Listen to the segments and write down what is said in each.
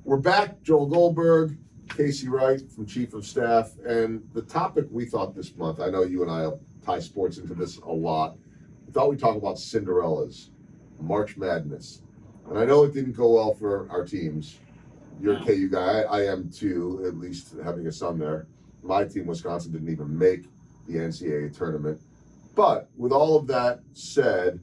We're back, Joel Goldberg, Casey Wright from Chief of Staff, and the topic we thought this month, I know you and I tie sports into this a lot, we thought we'd talk about Cinderellas, March Madness. And I know it didn't go well for our teams. You're a KU guy, I am too, at least having a son there. My team, Wisconsin, didn't even make the NCAA tournament. But with all of that said,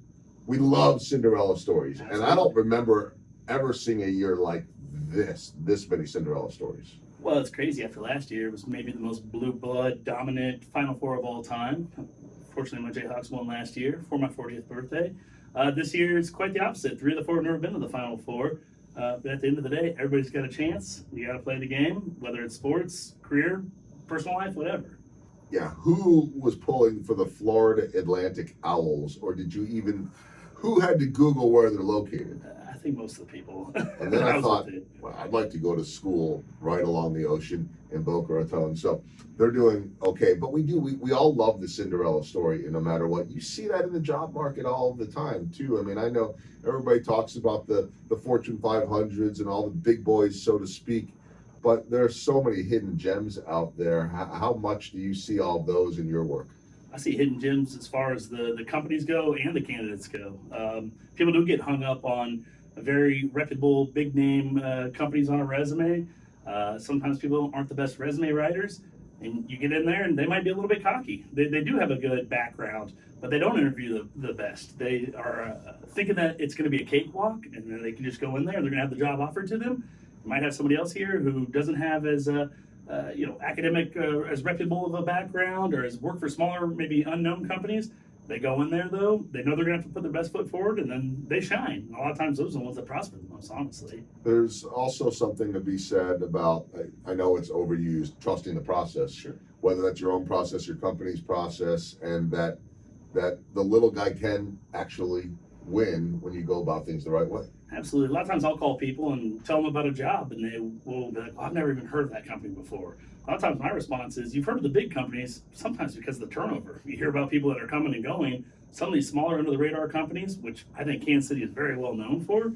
we love Cinderella stories. And I don't remember ever seeing a year like this many Cinderella stories. Well, it's crazy. After last year, it was maybe the most blue blood dominant Final Four of all time. Fortunately, my Jayhawks won last year for my 40th birthday. This year, it's quite the opposite. 3 of the 4 have never been to the Final Four. But at the end of the day, everybody's got a chance. You got to play the game, whether it's sports, career, personal life, whatever. Yeah, who was pulling for the Florida Atlantic Owls, or who had to Google where they're located? I think most of the people. And then I thought, well, I'd like to go to school right along the ocean in Boca Raton. So they're doing okay. But we all love the Cinderella story, and no matter what. You see that in the job market all the time, too. I mean, I know everybody talks about the Fortune 500s and all the big boys, so to speak. But there are so many hidden gems out there. How much do you see all of those in your work? I see hidden gems as far as the companies go and the candidates go. People do get hung up on very reputable, big name companies on a resume. Sometimes people aren't the best resume writers, and you get in there and they might be a little bit cocky. They do have a good background, but they don't interview the best. They are thinking that it's going to be a cakewalk, and then they can just go in there and they're going to have the job offered to them. You might have somebody else here who doesn't have as academic, as reputable of a background, or has worked for smaller, maybe unknown companies. They go in there, though, they know they're going to have to put their best foot forward, and then they shine. And a lot of times, those are the ones that prosper the most, honestly. There's also something to be said about, I know it's overused, trusting the process. Sure. Whether that's your own process, your company's process, and that the little guy can actually win when you go about things the right way. Absolutely. A lot of times I'll call people and tell them about a job, and they will be like, I've never even heard of that company before. A lot of times my response is, you've heard of the big companies, sometimes because of the turnover. You hear about people that are coming and going. Some of these smaller under-the-radar companies, which I think Kansas City is very well known for,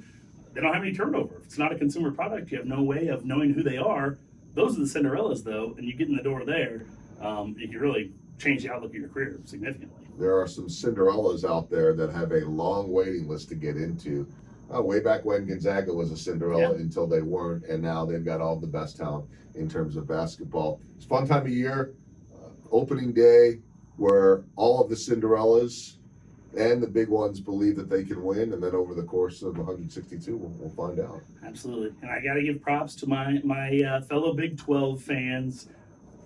they don't have any turnover. If it's not a consumer product, you have no way of knowing who they are. Those are the Cinderellas, though, and you get in the door there, it can really change the outlook of your career significantly. There are some Cinderellas out there that have a long waiting list to get into. Way back when Gonzaga was a Cinderella until they weren't, and now they've got all the best talent in terms of basketball. It's a fun time of year, opening day, where all of the Cinderellas and the big ones believe that they can win, and then over the course of 162, we'll find out. Absolutely, and I got to give props to my fellow Big 12 fans.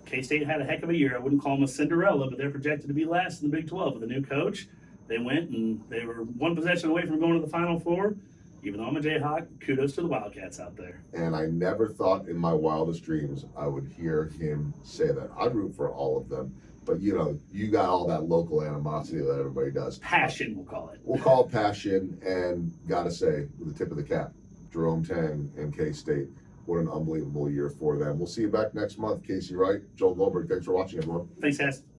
K-State had a heck of a year. I wouldn't call them a Cinderella, but they're projected to be last in the Big 12 with a new coach. They went and they were one possession away from going to the Final Four. Even though I'm a Jayhawk, kudos to the Wildcats out there. And I never thought in my wildest dreams I would hear him say that. I'd root for all of them. But, you got all that local animosity that everybody does. Passion, we'll call it. We'll call it passion, and got to say, with the tip of the cap, Jerome Tang and K-State, what an unbelievable year for them. We'll see you back next month. Casey Wright, Joel Goldberg, thanks for watching, everyone. Thanks, guys.